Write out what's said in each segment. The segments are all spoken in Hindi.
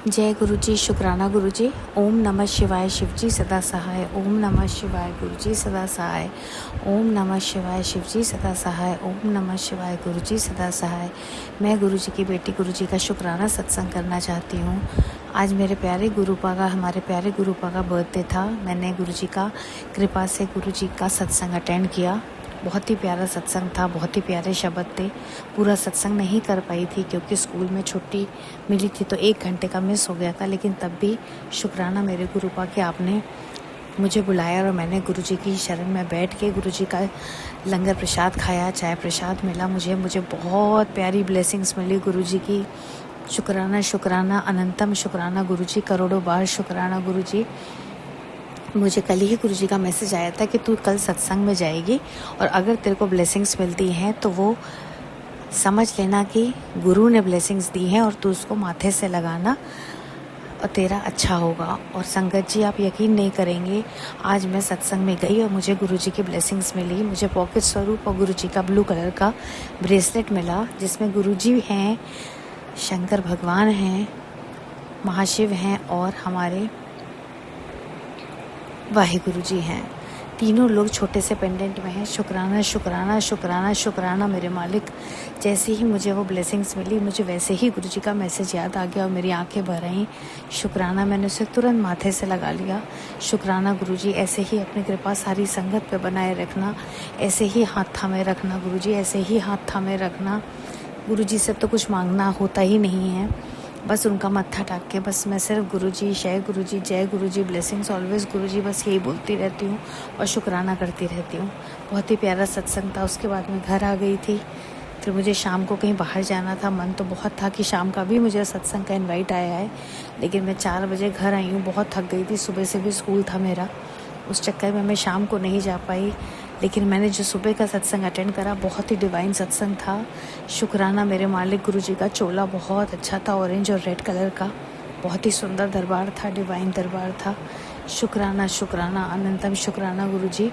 जय गुरु जी, शुक्राना गुरु जी। ओम नमः शिवाय, शिव जी सदा सहाय। ओम नमः शिवाय, गुरु जी सदा सहाय। ओम नमः शिवाय, शिव जी सदा सहाय। ओम नमः शिवाय, गुरु जी सदा सहाय। मैं गुरु जी की बेटी गुरु जी का शुक्राना सत्संग करना चाहती हूँ। आज मेरे प्यारे गुरुपा का, हमारे प्यारे गुरुपा का बर्थडे था। मैंने गुरु जी का कृपा से गुरु जी का सत्संग अटेंड किया। बहुत ही प्यारा सत्संग था, बहुत ही प्यारे शब्द थे। पूरा सत्संग नहीं कर पाई थी क्योंकि स्कूल में छुट्टी मिली थी तो 1 घंटे का मिस हो गया था, लेकिन तब भी शुक्राना मेरे गुरुपा कि आपने मुझे बुलाया और मैंने गुरु जी की शरण में बैठ के गुरु जी का लंगर प्रसाद खाया, चाय प्रसाद मिला। मुझे बहुत प्यारी ब्लेसिंग्स मिली गुरु जी की। शुक्राना शुक्राना अनंतम शुक्राना गुरु जी, करोड़ों बार शुक्राना गुरु जी। मुझे कल ही गुरु जी का मैसेज आया था कि तू कल सत्संग में जाएगी और अगर तेरे को ब्लेसिंग्स मिलती हैं तो वो समझ लेना कि गुरु ने ब्लेसिंग्स दी हैं और तू उसको माथे से लगाना और तेरा अच्छा होगा। और संगत जी, आप यकीन नहीं करेंगे, आज मैं सत्संग में गई और मुझे गुरु जी की ब्लेसिंग्स मिली। मुझे पॉकेट स्वरूप और गुरु जी का ब्लू कलर का ब्रेसलेट मिला जिसमें गुरु जी हैं, शंकर भगवान हैं, महाशिव हैं और हमारे वाहिगुरु जी हैं। तीनों लोग छोटे से पेंडेंट में हैं। शुक्राना शुक्राना शुक्राना शुक्राना मेरे मालिक। जैसे ही मुझे वो ब्लेसिंग्स मिली, मुझे वैसे ही गुरु जी का मैसेज याद आ गया और मेरी आंखें भर आईं। शुक्राना, मैंने उसे तुरंत माथे से लगा लिया। शुक्राना गुरु जी, ऐसे ही अपनी कृपा सारी संगत पे बनाए रखना, ऐसे ही हाथ थामे रखना गुरु जी, ऐसे ही हाथ थामे रखना। गुरु जी से तो कुछ मांगना होता ही नहीं है, बस उनका मत्था टाक के बस मैं सिर्फ गुरु जी, जय गुरु जी, जय गुरु जी, ब्लेसिंग्स ऑलवेज गुरु जी, बस यही बोलती रहती हूँ और शुक्राना करती रहती हूँ। बहुत ही प्यारा सत्संग था। उसके बाद मैं घर आ गई थी। फिर मुझे शाम को कहीं बाहर जाना था। मन तो बहुत था कि शाम का भी मुझे सत्संग का इनवाइट आया है, लेकिन मैं 4 बजे घर आई हूँ। बहुत थक गई थी, सुबह से भी स्कूल था मेरा, उस चक्कर में मैं शाम को नहीं जा पाई। लेकिन मैंने जो सुबह का सत्संग अटेंड करा, बहुत ही डिवाइन सत्संग था। शुक्राना मेरे मालिक। गुरु जी का चोला बहुत अच्छा था, ऑरेंज और रेड कलर का। बहुत ही सुंदर दरबार था, डिवाइन दरबार था। शुक्राना शुक्राना अनंतम शुक्राना गुरु जी।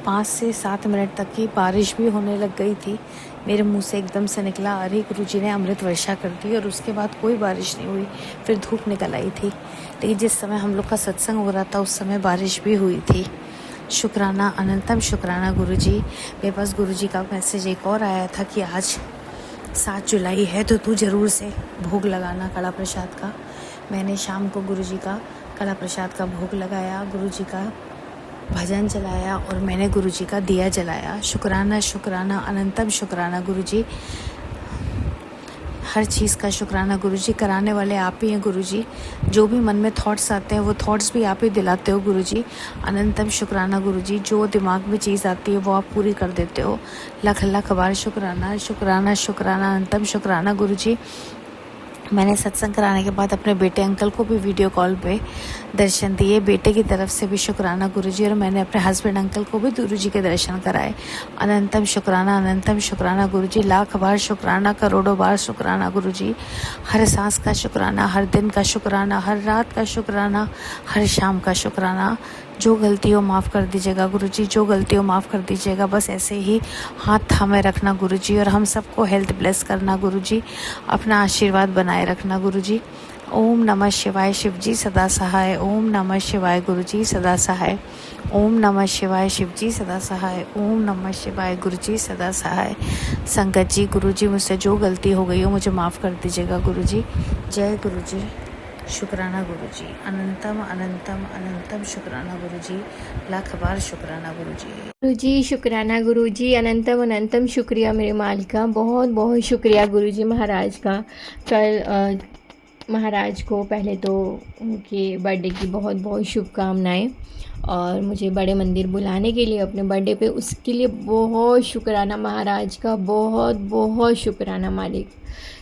5 से 7 मिनट तक की बारिश भी होने लग गई थी। मेरे मुंह से एकदम से निकला, अरे गुरु जी ने अमृत वर्षा कर दी, और उसके बाद कोई बारिश नहीं हुई। फिर धूप निकल आई थी, लेकिन जिस समय हम लोग का सत्संग हो रहा था उस समय बारिश भी हुई थी। शुक्राना अनंतम शुक्राना गुरु जी। मेरे पास गुरु जी का मैसेज एक और आया था कि आज 7 जुलाई है तो तू ज़रूर से भोग लगाना कड़ा प्रसाद का। मैंने शाम को गुरु जी का कड़ा प्रसाद का भोग लगाया, गुरु जी का भजन चलाया और मैंने गुरु जी का दिया जलाया। शुक्राना शुक्राना अनंतम शुक्राना गुरु जी। हर चीज़ का शुक्राना गुरु जी। कराने वाले आप ही हैं गुरु जी। जो भी मन में थॉट्स आते हैं वो थॉट्स भी आप ही दिलाते हो गुरु जी। अनंतम शुक्राना गुरु जी। जो दिमाग में चीज़ आती है वो आप पूरी कर देते हो। लख लख बार शुक्राना शुक्राना शुक्राना अनंतम शुक्राना गुरु जी। मैंने सत्संग कराने के बाद अपने बेटे अंकल को भी वीडियो कॉल पे दर्शन दिए। बेटे की तरफ से भी शुक्राना गुरु जी। और मैंने अपने हस्बैंड अंकल को भी गुरु जी के दर्शन कराए। अनंतम शुक्राना गुरु जी। लाख बार शुक्राना, करोड़ों बार शुक्राना गुरु जी। हर सांस का शुक्राना, हर दिन का शुक्राना, हर रात का शुक्राना, हर शाम का शुक्राना। जो गलती हो माफ़ कर दीजिएगा गुरु जी, जो गलती हो माफ़ कर दीजिएगा। बस ऐसे ही हाथ थामे रखना गुरु जी, और हम सबको हेल्थ ब्लेस करना गुरु जी। अपना आशीर्वाद बनाए रखना गुरु जी। ओम नमः शिवाय, शिव जी सदा सहाय। ओम नमः शिवाय, गुरु जी सदा सहाय। ओम नमः शिवाय, शिव जी सदा सहाय। ओम नमः शिवाय, गुरु जी सदा सहाय। संगत जी, गुरु जी, मुझसे जो गलती हो गई हो मुझे माफ़ कर दीजिएगा गुरु जी। जय गुरु जी। शुक्राना गुरु जी। अनंतम अनंतम अनंतम शुक्राना गुरु जी। लाख बार शुक्राना गुरु जी। गुरु जी शुक्राना गुरु जी। अनंतम अनंतम शुक्रिया मेरे मालिक का, बहुत बहुत शुक्रिया गुरु जी महाराज का। कल महाराज को पहले तो उनके बर्थडे की बहुत बहुत शुभकामनाएं, और मुझे बड़े मंदिर बुलाने के लिए अपने बर्थडे पे, उसके लिए बहुत शुक्राना महाराज का, बहुत बहुत शुक्राना मालिक।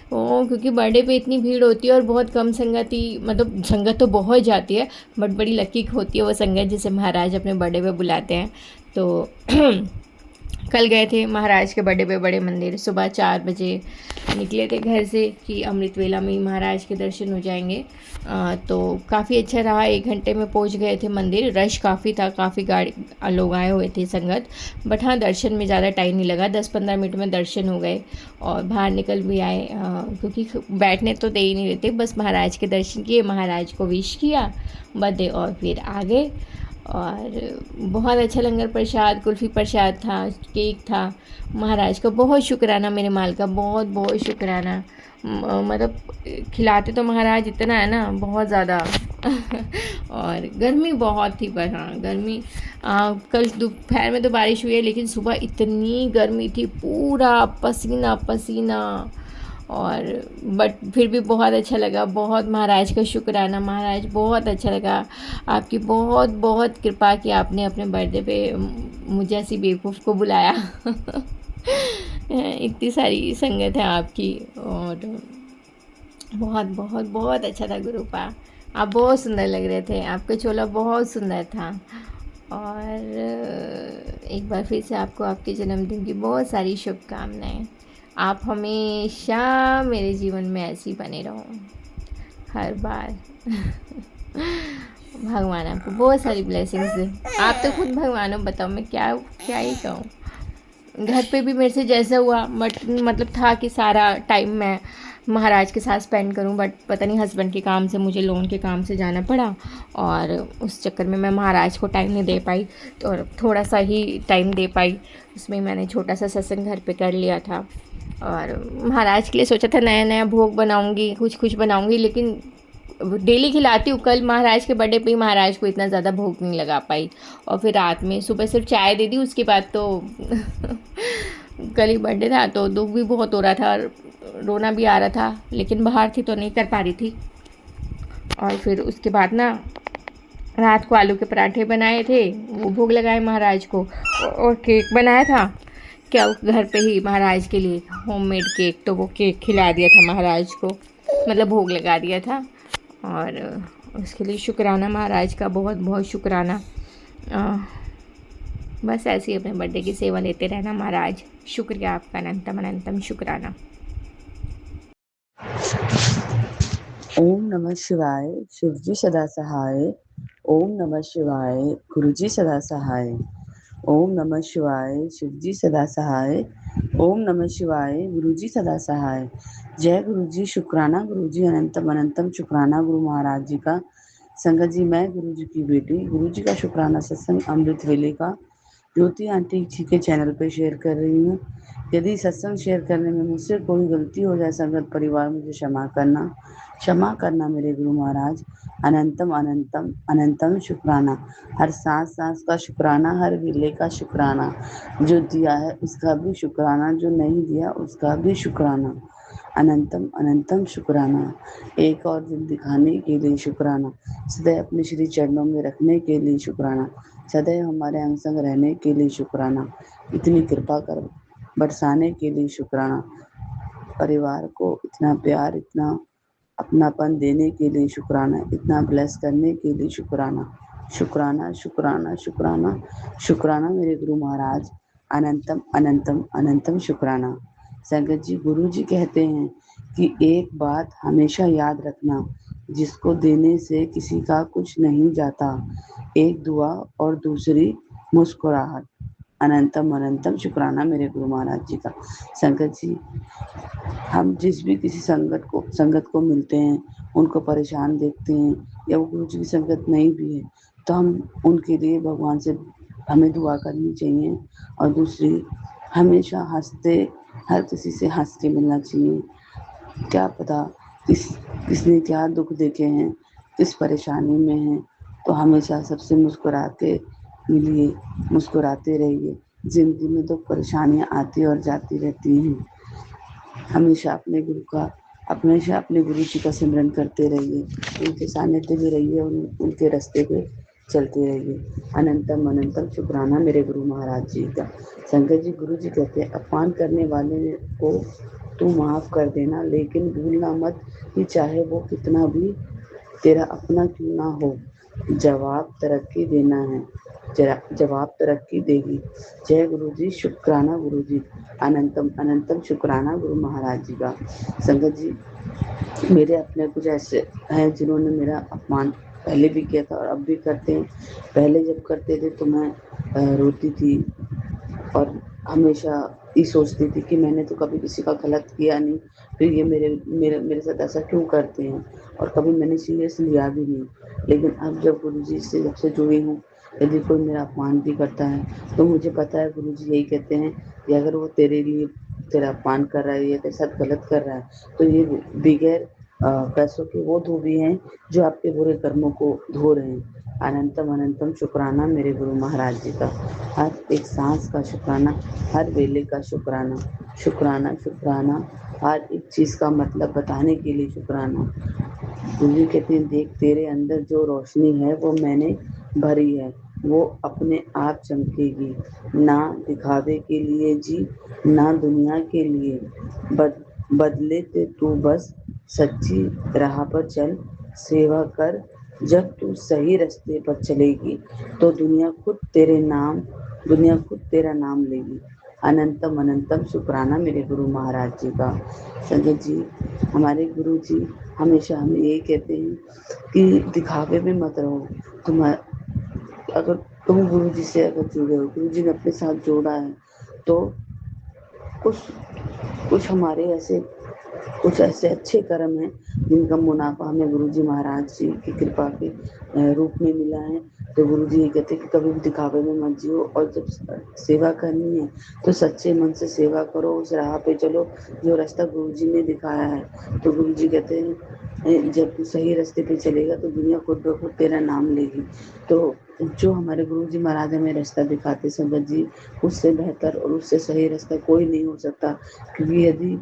क्योंकि बर्थडे पे इतनी भीड़ होती है और बहुत कम संगति, मतलब संगत तो बहुत जाती है, बट बड़ी लकी होती है वो संगत जिसे महाराज अपने बर्थडे पे बुलाते हैं। तो कल गए थे महाराज के बड़े पे बड़े मंदिर, सुबह 4 बजे निकले थे घर से कि अमृत वेला में ही महाराज के दर्शन हो जाएंगे। तो काफ़ी अच्छा रहा, 1 घंटे में पहुंच गए थे मंदिर। रश काफ़ी था, काफ़ी गाड़ी लोग आए हुए थे संगत, बट हाँ दर्शन में ज़्यादा टाइम नहीं लगा, 10-15 मिनट में दर्शन हो गए और बाहर निकल भी आए, क्योंकि बैठने तो दे ही नहीं देते, बस महाराज के दर्शन किए, महाराज को विश किया बर्थडे और फिर आ गए। और बहुत अच्छा लंगर प्रसाद, कुल्फ़ी प्रसाद था, केक था। महाराज का बहुत शुक्राना, मेरे माल का बहुत बहुत शुक्राना। मतलब खिलाते तो महाराज इतना है ना, बहुत ज़्यादा। और गर्मी बहुत थी, पर हाँ गर्मी कल दोपहर में तो बारिश हुई है, लेकिन सुबह इतनी गर्मी थी, पूरा पसीना पसीना। और बट फिर भी बहुत अच्छा लगा, बहुत महाराज का शुक्राना, महाराज बहुत अच्छा लगा। आपकी बहुत बहुत कृपा कि आपने अपने बर्थडे पे मुझे ऐसी बेवकूफ़ को बुलाया। इतनी सारी संगत है आपकी, और बहुत बहुत बहुत अच्छा था गुरुपा। आप बहुत सुंदर लग रहे थे, आपका चोला बहुत सुंदर था। और एक बार फिर से आपको आपके जन्मदिन की बहुत सारी शुभकामनाएं। आप हमेशा मेरे जीवन में ऐसे ही बने रहो, हर बार। भगवान आपको बहुत सारी ब्लेसिंग्स दे। आप तो खुद भगवान हो, बताओ मैं क्या क्या ही कहूँ। घर पे भी मेरे से जैसा हुआ, बट मतलब था कि सारा टाइम मैं महाराज के साथ स्पेंड करूं, बट पता नहीं हस्बैंड के काम से, मुझे लोन के काम से जाना पड़ा, और उस चक्कर में मैं महाराज को टाइम नहीं दे पाई, तो थोड़ा सा ही टाइम दे पाई। उसमें मैंने छोटा सा सत्संग घर पे कर लिया था, और महाराज के लिए सोचा था नया नया भोग बनाऊंगी, कुछ कुछ बनाऊंगी, लेकिन डेली खिलाती हूँ। कल महाराज के बर्थडे पे ही महाराज को इतना ज़्यादा भोग नहीं लगा पाई, और फिर रात में सुबह सिर्फ चाय दे दी, उसके बाद तो कल ही बर्थडे था तो दुख भी बहुत हो रहा था, रोना भी आ रहा था, लेकिन बाहर थी तो नहीं कर पा रही थी। और फिर उसके बाद ना रात को आलू के पराठे बनाए थे, वो भोग लगाए महाराज को, और केक बनाया था क्या घर पे ही महाराज के लिए, होममेड केक, तो वो केक खिला दिया था महाराज को, मतलब भोग लगा दिया था। और उसके लिए शुक्राना महाराज का, बहुत बहुत शुक्राना। बस ऐसे ही अपने बर्थडे की सेवा लेते रहना महाराज। शुक्रिया आपका, अनंतम अनंतम शुक्राना। ओम नमः शिवाय, शिवजी सदा सहाय। ओम नमः शिवाय, गुरुजी सदा सहाय। ओम नमः शिवाय, शिवजी सदा सहाय। ओम नमः शिवाय, गुरुजी सदा सहाय। जय गुरुजी, शुक्राना गुरुजी, अनंतम अनंतम शुक्राना गुरु महाराज जी का। संगत जी, मैं गुरुजी की बेटी, गुरुजी का शुक्राना सत्संग अमृत वेले का ज्योति आंटी जी के चैनल पर शेयर कर रही हूँ। यदि सत्संग शेयर करने में मुझसे कोई गलती हो जाए, संगत परिवार मुझे क्षमा करना मेरे गुरु महाराज। अनंतम अनंतम अनंतम शुक्राना, हर सांस सांस का शुक्राना, हर विले का शुक्राना, जो दिया है उसका भी शुक्राना, जो नहीं दिया उसका भी शुक्राना। अनंतम अनंतम शुक्राना, एक और दिन दिखाने के लिए शुक्राना, सदैव अपने श्री चरणों में रखने के लिए शुक्राना, सदैव हमारे अंग संग रहने के लिए शुक्राना, इतनी कृपा कर बरसाने के लिए शुक्राना, परिवार को इतना प्यार, इतना अपनापन देने के लिए शुक्राना, इतना ब्लेस करने के लिए शुक्राना। शुक्राना शुक्राना शुक्राना शुक्राना मेरे गुरु महाराज। अनंतम अनंतम अनंतम शुक्राना। संगत जी, गुरु जी कहते हैं कि एक बात हमेशा याद रखना, जिसको देने से किसी का कुछ नहीं जाता, एक दुआ और दूसरी मुस्कुराहट। अनंतम अनंतम शुक्राना मेरे गुरु महाराज जी का। संगत जी, हम जिस भी किसी संगत को मिलते हैं, उनको परेशान देखते हैं, या वो गुरु जी की संगत नहीं भी है, तो हम उनके लिए भगवान से हमें दुआ करनी चाहिए, और दूसरी हमेशा हंसते, हर किसी से हंस के मिलना चाहिए। क्या पता किसने क्या दुख देखे हैं, किस परेशानी में हैं, तो हमेशा सबसे मुस्कुरा के मिलिए, मुस्कुराते रहिए। ज़िंदगी में दुख परेशानियाँ आती और जाती रहती हैं। हमेशा अपने गुरु जी का सिमरन करते रहिए, उनके सानिध्य में रहिए, उनके रास्ते पे चलते रहिए। अनंतम अनंतम शुक्राना मेरे गुरु महाराज जी का। संगत जी, गुरु जी कहते हैं, अपमान करने वाले को तू माफ़ कर देना, लेकिन भूलना मत कि चाहे वो कितना भी तेरा अपना क्यों ना हो, जवाब तरक्की देना है। जवाब तरक्की देगी। जय गुरु जी, शुक्राना गुरु जी, अनंतम अनंतम शुक्राना गुरु महाराज जी का। संगत जी, मेरे अपने कुछ ऐसे हैं जिन्होंने मेरा अपमान पहले भी किया था और अब भी करते हैं। पहले जब करते थे तो मैं रोती थी और हमेशा ये सोचती थी कि मैंने तो कभी किसी का गलत किया नहीं, फिर ये मेरे मेरे मेरे साथ ऐसा क्यों करते हैं, और कभी मैंने सीरियस लिया भी नहीं। लेकिन अब जब गुरुजी से जब से जुड़ी हूँ, यदि कोई मेरा अपमान भी करता है तो मुझे पता है गुरुजी यही कहते हैं कि अगर वो तेरे लिए तेरा अपमान कर रहा है या तेरे साथ गलत कर रहा है तो ये बगैर पैसों के वो धोबी हैं जो आपके बुरे कर्मों को धो रहे हैं। अनंतम अनंतम शुक्राना मेरे गुरु महाराज जी का। हर एक सांस का शुक्राना, हर वेले का शुक्राना, शुक्राना शुक्राना, हर एक चीज़ का मतलब बताने के लिए शुक्राना। गुरु कहते हैं देख तेरे अंदर जो रोशनी है वो मैंने भरी है, वो अपने आप चमकेगी, ना दिखावे के लिए जी, ना दुनिया के लिए। बदले ते तू बस सच्ची राह पर चल, सेवा कर, जब तू सही रास्ते पर चलेगी तो दुनिया खुद तेरा नाम लेगी। अनंतम अनंतम शुक्राना मेरे गुरु महाराज जी का। संगत जी, हमारे गुरु जी हमेशा हमें यही कहते हैं कि दिखावे में मत रहो। तुम अगर तुम गुरु जी से अगर जुड़े हो, गुरु जी ने अपने साथ जोड़ा है, तो कुछ कुछ हमारे ऐसे कुछ ऐसे अच्छे कर्म हैं जिनका मुनाफा हमें गुरुजी महाराज जी की कृपा के रूप में मिला है। तो गुरुजी ये कहते हैं कि कभी भी दिखावे में मत जियो, और जब सेवा करनी है तो सच्चे मन से सेवा करो, उस राह पे चलो जो रास्ता गुरुजी ने दिखाया है। तो गुरुजी कहते हैं जब तू सही रास्ते पे चलेगा तो दुनिया खुद ब खुद तेरा नाम लेगी। तो जो हमारे गुरुजी महाराज हमें रास्ता दिखाते संगत जी, उससे बेहतर और उससे सही रास्ता कोई नहीं हो सकता। क्योंकि यदि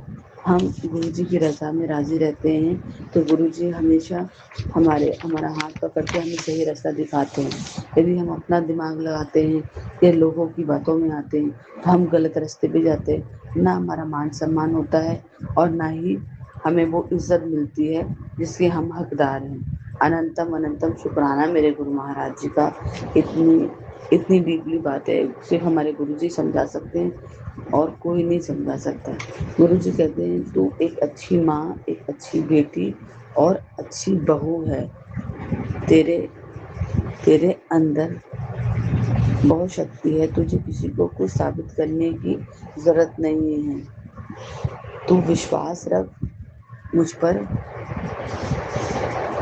हम गुरुजी की रज़ा में राज़ी रहते हैं तो गुरुजी हमेशा हमारा हाथ पकड़ के हमें सही रास्ता दिखाते हैं। यदि हम अपना दिमाग लगाते हैं या लोगों की बातों में आते हैं तो हम गलत रास्ते पे जाते हैं। ना हमारा मान सम्मान होता है और ना ही हमें वो इज्जत मिलती है जिसके हम हकदार हैं। अनंतम अनंतम शुक्राना मेरे गुरु महाराज जी का। इतनी डीपली बात है सिर्फ हमारे गुरुजी समझा सकते हैं और कोई नहीं समझा सकता। गुरुजी कहते हैं तू एक अच्छी माँ, एक अच्छी बेटी और अच्छी बहू है। तेरे तेरे अंदर बहुत शक्ति है, तुझे किसी को कुछ साबित करने की जरूरत नहीं है। तू विश्वास रख मुझ पर,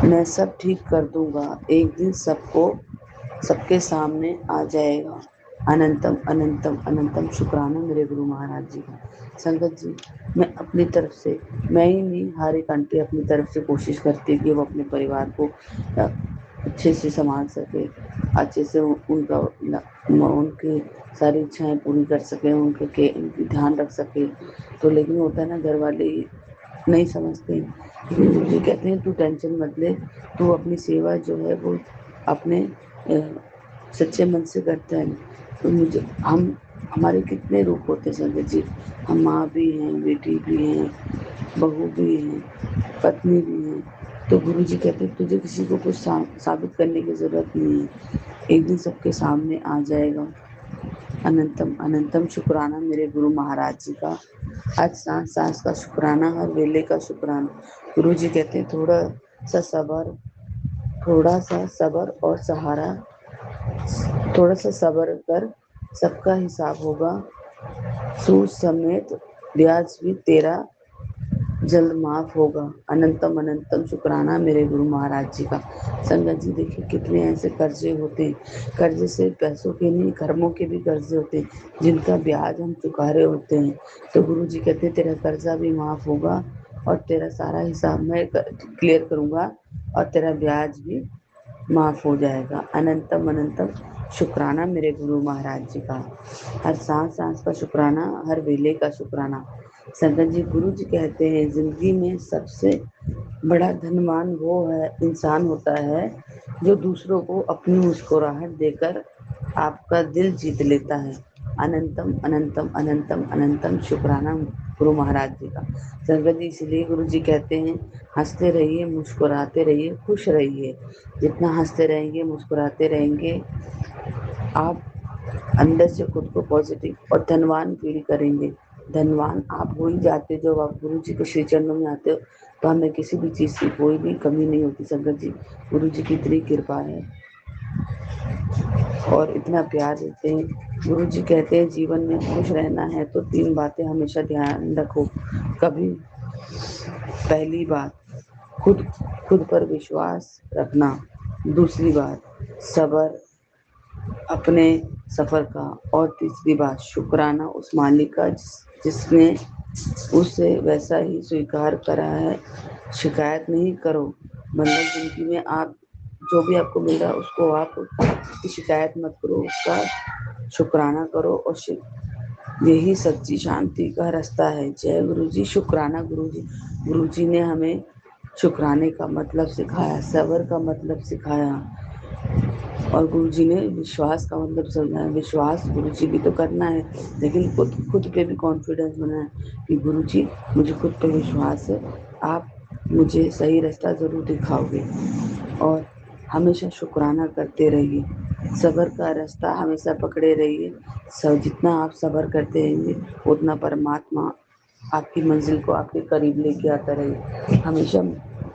मैं सब ठीक कर दूंगा। एक दिन सबके सामने आ जाएगा। अनंतम अनंतम अनंतम शुक्राना मेरे गुरु महाराज जी का। संगत जी, मैं अपनी तरफ से, मैं ही नहीं, हर एक आंटी अपनी तरफ से कोशिश करती है कि वो अपने परिवार को अच्छे से संभाल सके, अच्छे से उनकी सारी इच्छाएं पूरी कर सके, उनके ध्यान रख सके। तो लेकिन होता है ना, घर वाले नहीं समझते। ये कहते हैं तू टेंशन मत ले, तू अपनी सेवा जो है वो अपने सच्चे मन से करता है। तो हमारे कितने रूप होते हैं संगत जी। हम माँ भी हैं, बेटी भी हैं, बहू भी हैं, पत्नी भी हैं। तो गुरु जी कहते हैं तुझे किसी को कुछ साबित करने की जरूरत नहीं है, एक दिन सबके सामने आ जाएगा। अनंतम अनंतम शुक्राना मेरे गुरु महाराज जी का। आज सांस सांस का शुक्राना, हर वेले का शुक्राना। गुरु जी कहते हैं थोड़ा सा सबर और सहारा, थोड़ा सा सबर कर, सबका हिसाब होगा। सूद समेत ब्याज भी तेरा जल्द माफ होगा। अनंतम अनंतम शुक्राना मेरे गुरु महाराज जी का। संगत जी, देखिए कितने ऐसे कर्जे होते हैं, कर्जे से पैसों के नहीं, कर्मों के भी कर्जे होते हैं जिनका ब्याज हम चुका रहे होते हैं। तो गुरु जी कहते हैं तेरा कर्जा भी माफ होगा और तेरा सारा हिसाब मैं क्लियर करूंगा और तेरा ब्याज भी माफ हो जाएगा। अनंतम अनंतम शुक्राना मेरे गुरु महाराज जी का। हर सांस सांस का शुक्राना, हर वेले का शुक्राना। संगत जी, गुरु जी कहते हैं जिंदगी में सबसे बड़ा धनवान वो है इंसान होता है जो दूसरों को अपनी मुस्कुराहट देकर आपका दिल जीत लेता है। अनंतम अनंतम अनंतम अनंतम शुक्राना गुरु महाराज जी का। संगत जी, इसलिए गुरु जी कहते हैं हंसते रहिए, मुस्कुराते रहिए, खुश रहिए। जितना हंसते रहेंगे, मुस्कुराते रहेंगे, आप अंदर से खुद को पॉजिटिव और धनवान फील करेंगे। धनवान आप हो ही जाते हो जब आप गुरु जी के श्री चरणों में आते हो, तो हमें किसी भी चीज़ की कोई भी कमी नहीं होती। संगत जी, गुरु जी की इतनी कृपा है और इतना प्यार देते हैं। गुरु जी कहते हैं जीवन में खुश रहना है तो 3 बातें हमेशा ध्यान रखो। कभी पहली बात खुद खुद पर विश्वास रखना, दूसरी बात सब्र अपने सफ़र का, और तीसरी बात शुक्राना उस मालिक का जिसने उसे वैसा ही स्वीकार करा है। शिकायत नहीं करो, मतलब ज़िंदगी में आप जो भी आपको मिल रहा है उसको आप उसकी शिकायत मत करो, उसका शुक्राना करो और यही सच्ची शांति का रास्ता है। जय गुरु जी। शुक्राना गुरु जी ने हमें शुक्राने का मतलब सिखाया, सब्र का मतलब सिखाया और गुरुजी ने विश्वास का मतलब समझाया। विश्वास गुरुजी भी तो करना है, लेकिन खुद पे भी कॉन्फिडेंस बनाना है कि गुरुजी मुझे खुद पे विश्वास है, आप मुझे सही रास्ता ज़रूर दिखाओगे। और हमेशा शुक्राना करते रहिए, सब्र का रास्ता हमेशा पकड़े रहिए। जितना आप सब्र करते रहेंगे उतना परमात्मा आपकी मंजिल को आपके करीब लेके आता रहिए। हमेशा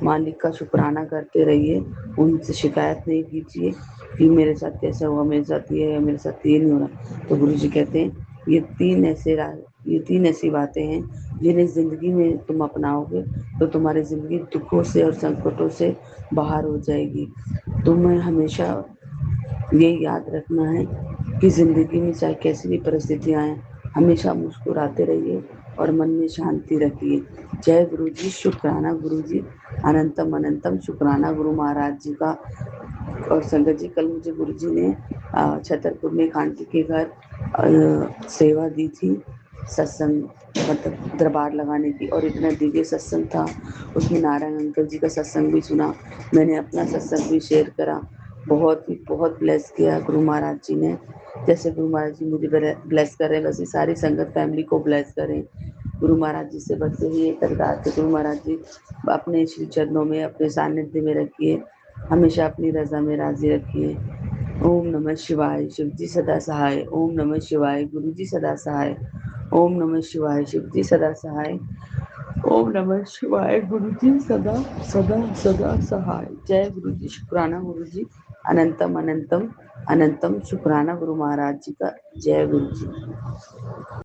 मालिक का शुक्राना करते रहिए, उनसे शिकायत नहीं कीजिए कि मेरे साथ कैसा हुआ, मेरे साथ ये है, मेरे साथ ये नहीं हो रहा। तो गुरुजी कहते हैं ये तीन ऐसी बातें हैं जिन्हें ज़िंदगी में तुम अपनाओगे तो तुम्हारी ज़िंदगी दुखों से और संकटों से बाहर हो जाएगी। तुम्हें हमेशा ये याद रखना है कि ज़िंदगी में चाहे कैसी भी परिस्थितियाँ आएँ, हमेशा मुस्कुराते रहिए और मन में शांति रखिए। जय गुरु जी। शुक्राना गुरु जी, अनंतम अनंतम शुक्राना गुरु महाराज जी का। और संगत जी, कल मुझे गुरु जी ने छतरपुर में एक आंटी के घर सेवा दी थी, सत्संग मतलब दरबार लगाने की, और इतना दिव्य सत्संग था। उसमें नारायण अंकल जी का सत्संग भी सुना, मैंने अपना सत्संग भी शेयर करा। बहुत ब्लेस किया गुरु महाराज जी ने। जैसे गुरु महाराज जी मुझे ब्लेस कर रहे हैं, वैसे सारी संगत फैमिली को ब्लेस करें। गुरु महाराज जी से बस यही एक अरदास है, गुरु महाराज जी अपने श्री चरणों में, अपने सानिध्य में रखिए, हमेशा अपनी रज़ा में राज़ी रखिए। ओम नमः शिवाय। शिव जी सदा सहाय। ओम नमः शिवाय। गुरु जी सदा सहाय। ओम नमः शिवाय। शिव जी सदा सहाय। ओम नमः शिवाय। गुरु जी सदा सदा सदा सहाय। जय गुरु जी। शुक्राना गुरु जी, अनंतम अनंतम अनंतम शुक्राना गुरु महाराज जी का। जय गुरु जी।